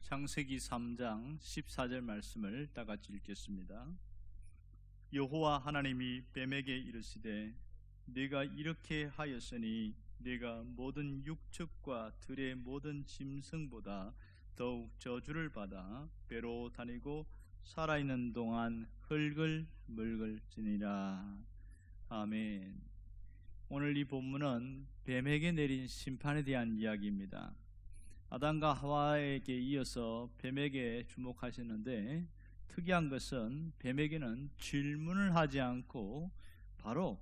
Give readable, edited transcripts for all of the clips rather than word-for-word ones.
창세기 3장 14절 말씀을 다 같이 읽겠습니다. 여호와 하나님이 뱀에게 이르시되 네가 이렇게 하였으니 네가 모든 육축과 들의 모든 짐승보다 더욱 저주를 받아 배로 다니고 살아있는 동안 흙을 먹을지니라. 아멘. 오늘 이 본문은 뱀에게 내린 심판에 대한 이야기입니다. 아담과 하와에게 이어서 뱀에게 주목하시는데, 특이한 것은 뱀에게는 질문을 하지 않고 바로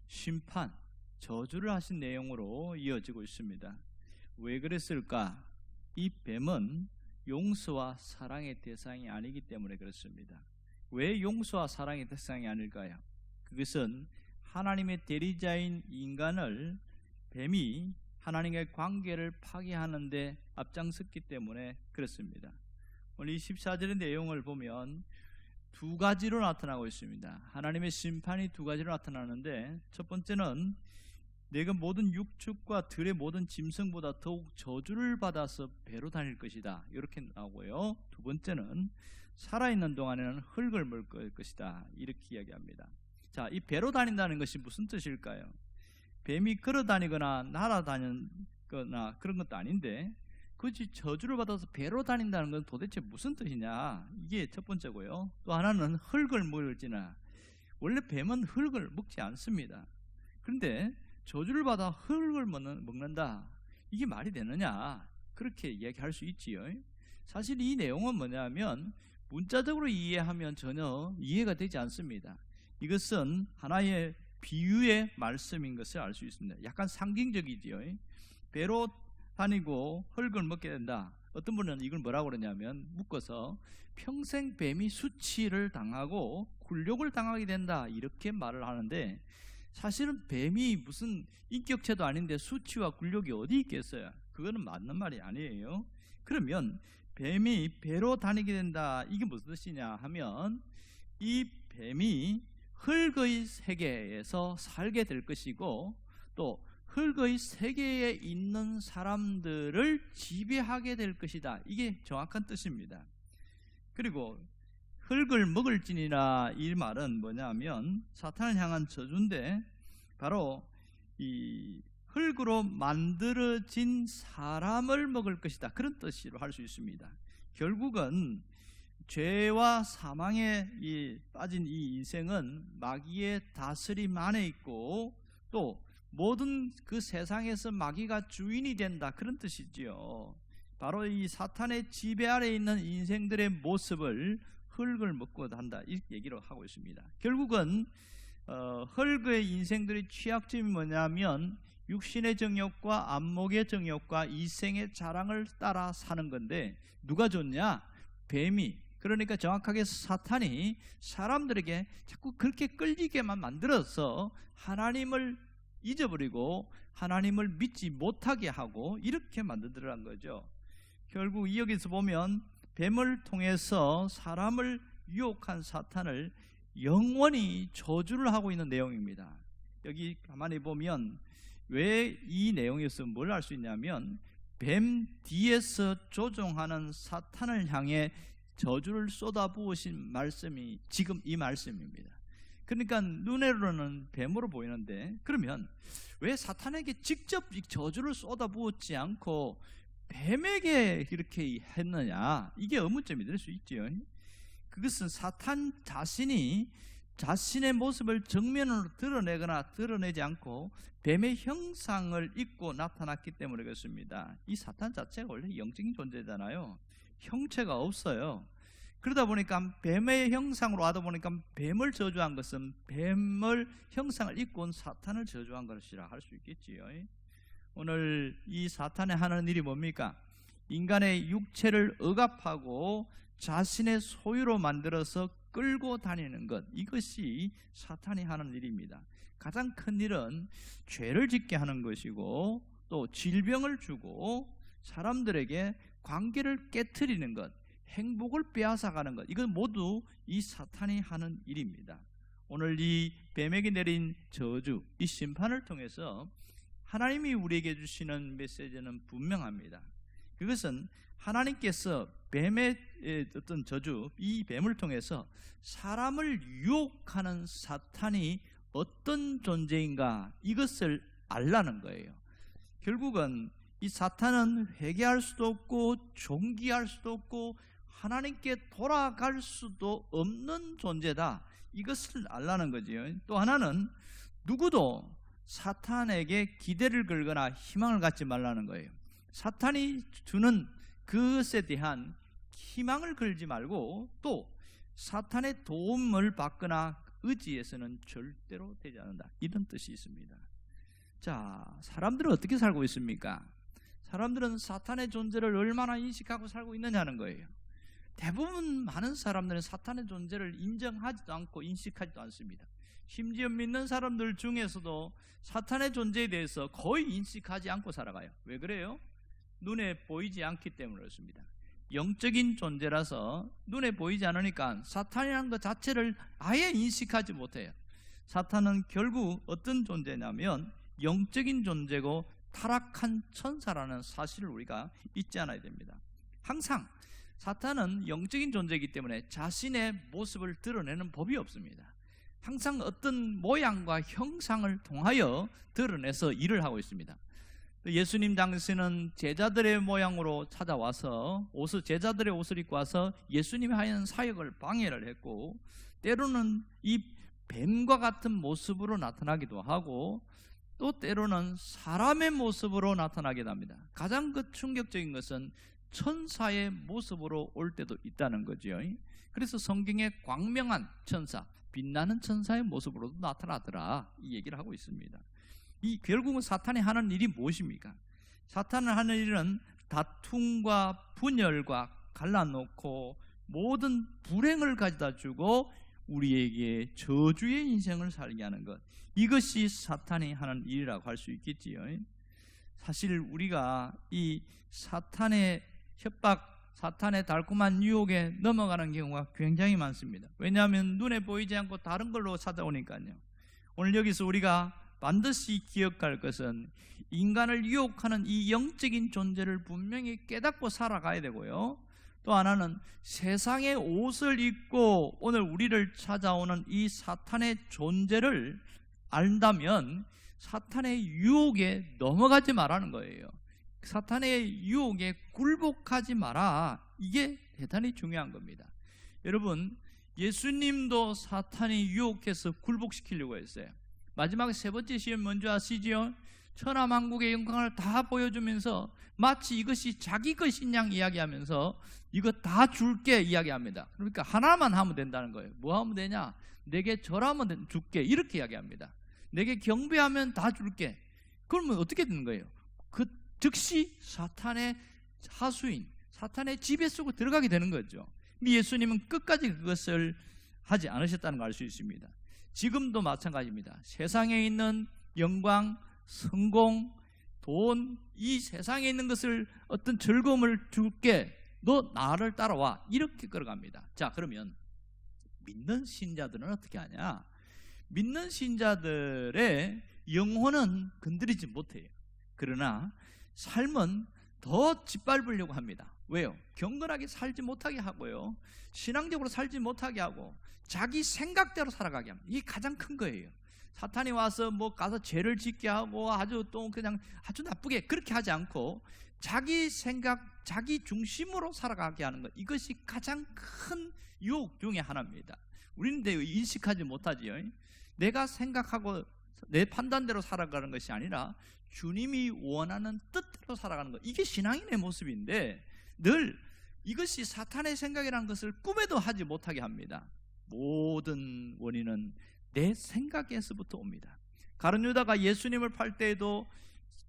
심판, 저주를 하신 내용으로 이어지고 있습니다. 왜 그랬을까? 이 뱀은 용서와 사랑의 대상이 아니기 때문에 그렇습니다. 왜 용서와 사랑의 대상이 아닐까요? 그것은 하나님의 대리자인 인간을 뱀이 하나님과의 관계를 파괴하는데 앞장섰기 때문에 그렇습니다. 오늘 이 14절의 내용을 보면 두 가지로 나타나고 있습니다. 하나님의 심판이 두 가지로 나타나는데, 첫 번째는 내가 모든 육축과 들의 모든 짐승보다 더욱 저주를 받아서 배로 다닐 것이다, 이렇게 나오고요. 두 번째는 살아있는 동안에는 흙을 먹을 것이다, 이렇게 이야기합니다. 자, 이 배로 다닌다는 것이 무슨 뜻일까요? 뱀이 걸어다니거나 날아다니거나 그런 것도 아닌데 굳이 저주를 받아서 배로 다닌다는 건 도대체 무슨 뜻이냐, 이게 첫 번째고요. 또 하나는 흙을 먹을지나, 원래 뱀은 흙을 먹지 않습니다. 그런데 저주를 받아 흙을 먹는다, 이게 말이 되느냐, 그렇게 이야기할 수 있지요. 사실 이 내용은 뭐냐면 문자적으로 이해하면 전혀 이해가 되지 않습니다. 이것은 하나의 비유의 말씀인 것을 알 수 있습니다. 약간 상징적이지요. 배로 다니고 흙을 먹게 된다. 어떤 분은 이걸 뭐라고 그러냐면 묶어서 평생 뱀이 수치를 당하고 굴욕을 당하게 된다, 이렇게 말을 하는데, 사실은 뱀이 무슨 인격체도 아닌데 수치와 굴욕이 어디 있겠어요? 그거는 맞는 말이 아니에요. 그러면 뱀이 배로 다니게 된다, 이게 무슨 뜻이냐 하면, 이 뱀이 흙의 세계에서 살게 될 것이고, 또 흙의 세계에 있는 사람들을 지배하게 될 것이다, 이게 정확한 뜻입니다. 그리고 흙을 먹을지니라, 이 말은 뭐냐면 사탄을 향한 저주인데, 바로 이 흙으로 만들어진 사람을 먹을 것이다, 그런 뜻으로 할 수 있습니다. 결국은 죄와 사망에 빠진 이 인생은 마귀의 다스림 안에 있고, 또 모든 그 세상에서 마귀가 주인이 된다, 그런 뜻이지요. 바로 이 사탄의 지배 아래 있는 인생들의 모습을 흙을 먹고 한다, 이 얘기를 하고 있습니다. 결국은 흙의 인생들의 취약점이 뭐냐면 육신의 정욕과 안목의 정욕과 이생의 자랑을 따라 사는 건데, 누가 좋냐? 뱀이, 그러니까 정확하게 사탄이 사람들에게 자꾸 그렇게 끌리게만 만들어서 하나님을 잊어버리고 하나님을 믿지 못하게 하고 이렇게 만들더란 거죠. 결국 여기서 보면 뱀을 통해서 사람을 유혹한 사탄을 영원히 저주를 하고 있는 내용입니다. 여기 가만히 보면 왜 이 내용에서 뭘 알 수 있냐면, 뱀 뒤에서 조종하는 사탄을 향해 저주를 쏟아부으신 말씀이 지금 이 말씀입니다. 그러니까 눈으로는 뱀으로 보이는데, 그러면 왜 사탄에게 직접 저주를 쏟아부었지 않고 뱀에게 이렇게 했느냐, 이게 의문점이 될 수 있죠. 그것은 사탄 자신이 자신의 모습을 정면으로 드러내거나 드러내지 않고 뱀의 형상을 입고 나타났기 때문에 그렇습니다. 이 사탄 자체가 원래 영적인 존재잖아요. 형체가 없어요. 그러다 보니까 뱀의 형상으로 와다 보니까 뱀을 저주한 것은 뱀을 형상을 입고 온 사탄을 저주한 것이라 할 수 있겠지요. 오늘 이 사탄이 하는 일이 뭡니까? 인간의 육체를 억압하고 자신의 소유로 만들어서 끌고 다니는 것, 이것이 사탄이 하는 일입니다. 가장 큰 일은 죄를 짓게 하는 것이고, 또 질병을 주고 사람들에게 관계를 깨트리는 것, 행복을 빼앗아가는 것, 이건 모두 이 사탄이 하는 일입니다. 오늘 이 뱀에게 내린 저주, 이 심판을 통해서 하나님이 우리에게 주시는 메시지는 분명합니다. 그것은 하나님께서 뱀의 어떤 저주, 이 뱀을 통해서 사람을 유혹하는 사탄이 어떤 존재인가 이것을 알라는 거예요. 결국은 이 사탄은 회개할 수도 없고 존귀할 수도 없고 하나님께 돌아갈 수도 없는 존재다, 이것을 알라는 거죠. 또 하나는 누구도 사탄에게 기대를 걸거나 희망을 갖지 말라는 거예요. 사탄이 주는 그것에 대한 희망을 걸지 말고 또 사탄의 도움을 받거나 의지해서는 절대로 되지 않는다, 이런 뜻이 있습니다. 자, 사람들은 어떻게 살고 있습니까? 사람들은 사탄의 존재를 얼마나 인식하고 살고 있느냐는 거예요. 대부분 많은 사람들은 사탄의 존재를 인정하지도 않고 인식하지도 않습니다. 심지어 믿는 사람들 중에서도 사탄의 존재에 대해서 거의 인식하지 않고 살아가요. 왜 그래요? 눈에 보이지 않기 때문에 그렇습니다. 영적인 존재라서 눈에 보이지 않으니까 사탄이라는 것 자체를 아예 인식하지 못해요. 사탄은 결국 어떤 존재냐면 영적인 존재고 타락한 천사라는 사실을 우리가 잊지 않아야 됩니다. 항상 사탄은 영적인 존재이기 때문에 자신의 모습을 드러내는 법이 없습니다. 항상 어떤 모양과 형상을 통하여 드러내서 일을 하고 있습니다. 예수님 당시에는 제자들의 모양으로 찾아와서 제자들의 옷을 입고 와서 예수님이 하는 사역을 방해를 했고, 때로는 이 뱀과 같은 모습으로 나타나기도 하고 또 때로는 사람의 모습으로 나타나게 됩니다. 가장 충격적인 것은 천사의 모습으로 올 때도 있다는 거죠. 그래서 성경에 광명한 천사, 빛나는 천사의 모습으로도 나타나더라, 이 얘기를 하고 있습니다. 이 결국은 사탄이 하는 일이 무엇입니까? 사탄은 하는 일은 다툼과 분열과 갈라놓고 모든 불행을 가져다 주고 우리에게 저주의 인생을 살게 하는 것, 이것이 사탄이 하는 일이라고 할 수 있겠지요. 사실 우리가 이 사탄의 협박, 사탄의 달콤한 유혹에 넘어가는 경우가 굉장히 많습니다. 왜냐하면 눈에 보이지 않고 다른 걸로 찾아오니까요. 오늘 여기서 우리가 반드시 기억할 것은 인간을 유혹하는 이 영적인 존재를 분명히 깨닫고 살아가야 되고요, 또 하나는 세상의 옷을 입고 오늘 우리를 찾아오는 이 사탄의 존재를 안다면 사탄의 유혹에 넘어가지 말라는 거예요. 사탄의 유혹에 굴복하지 마라, 이게 대단히 중요한 겁니다. 여러분, 예수님도 사탄이 유혹해서 굴복시키려고 했어요. 마지막 세 번째 시험 뭔지 아시죠? 천하만국의 영광을 다 보여주면서 마치 이것이 자기 것인 양 이야기하면서 이거 다 줄게 이야기합니다. 그러니까 하나만 하면 된다는 거예요. 뭐 하면 되냐? 내게 절하면 줄게, 이렇게 이야기합니다. 내게 경배하면 다 줄게. 그러면 어떻게 되는 거예요? 그 즉시 사탄의 하수인, 사탄의 지배 속으로 들어가게 되는 거죠. 예수님은 끝까지 그것을 하지 않으셨다는 걸 알 수 있습니다. 지금도 마찬가지입니다. 세상에 있는 영광, 성공, 돈, 이 세상에 있는 것을 어떤 즐거움을 줄게, 너 나를 따라와, 이렇게 끌어갑니다. 자, 그러면 믿는 신자들은 어떻게 하냐? 믿는 신자들의 영혼은 건드리지 못해요. 그러나 삶은 더 짓밟으려고 합니다. 왜요? 경건하게 살지 못하게 하고요, 신앙적으로 살지 못하게 하고 자기 생각대로 살아가게 합니다. 이게 가장 큰 거예요. 사탄이 와서 뭐 가서 죄를 짓게 하고 아주 또 그냥 아주 나쁘게 그렇게 하지 않고 자기 생각, 자기 중심으로 살아가게 하는 것, 이것이 가장 큰 유혹 중에 하나입니다. 우리는 인식하지 못하지요. 내가 생각하고 내 판단대로 살아가는 것이 아니라 주님이 원하는 뜻대로 살아가는 것, 이게 신앙인의 모습인데 늘 이것이 사탄의 생각이라는 것을 꿈에도 하지 못하게 합니다. 모든 원인은 내 생각에서부터 옵니다. 가룟 유다가 예수님을 팔 때에도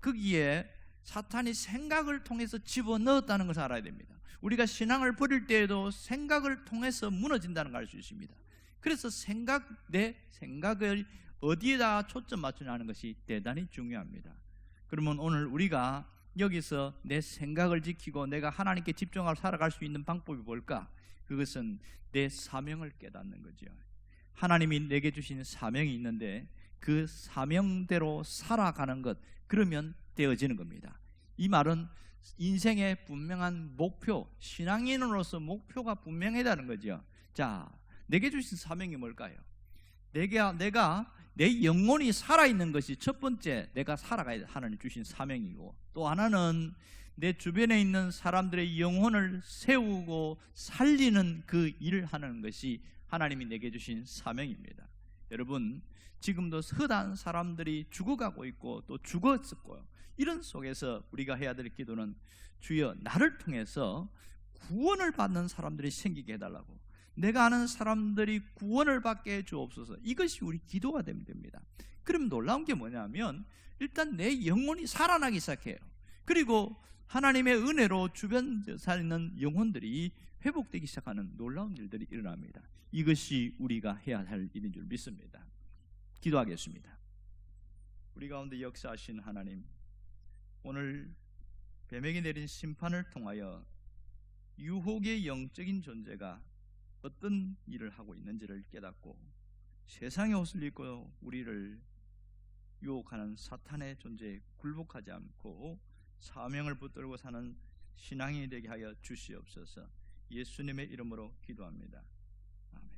거기에 사탄이 생각을 통해서 집어넣었다는 것을 알아야 됩니다. 우리가 신앙을 버릴 때에도 생각을 통해서 무너진다는 걸 알 수 있습니다. 그래서 내 생각을 어디에다 초점 맞추냐는 것이 대단히 중요합니다. 그러면 오늘 우리가 여기서 내 생각을 지키고 내가 하나님께 집중하고 살아갈 수 있는 방법이 뭘까? 그것은 내 사명을 깨닫는 거죠. 하나님이 내게 주신 사명이 있는데 그 사명대로 살아가는 것, 그러면 되어지는 겁니다. 이 말은 인생의 분명한 목표, 신앙인으로서 목표가 분명하다는 거죠. 자, 내게 주신 사명이 뭘까요? 내가 내 영혼이 살아있는 것이 첫 번째 내가 살아가야 하나님 주신 사명이고, 또 하나는 내 주변에 있는 사람들의 영혼을 세우고 살리는 그 일을 하는 것이 하나님이 내게 주신 사명입니다. 여러분, 지금도 허다한 사람들이 죽어가고 있고 또 죽었었고요. 이런 속에서 우리가 해야 될 기도는, 주여 나를 통해서 구원을 받는 사람들이 생기게 해달라고, 내가 아는 사람들이 구원을 받게 해주옵소서. 이것이 우리 기도가 되면 됩니다. 그럼 놀라운 게 뭐냐면, 일단 내 영혼이 살아나기 시작해요. 그리고 하나님의 은혜로 주변 살는 영혼들이 회복되기 시작하는 놀라운 일들이 일어납니다. 이것이 우리가 해야 할 일인 줄 믿습니다. 기도하겠습니다. 우리 가운데 역사하신 하나님, 오늘 뱀에게 내린 심판을 통하여 유혹의 영적인 존재가 어떤 일을 하고 있는지를 깨닫고, 세상의 옷을 입고 우리를 유혹하는 사탄의 존재에 굴복하지 않고 사명을 붙들고 사는 신앙인이 되게 하여 주시옵소서. 예수님의 이름으로 기도합니다. 아멘.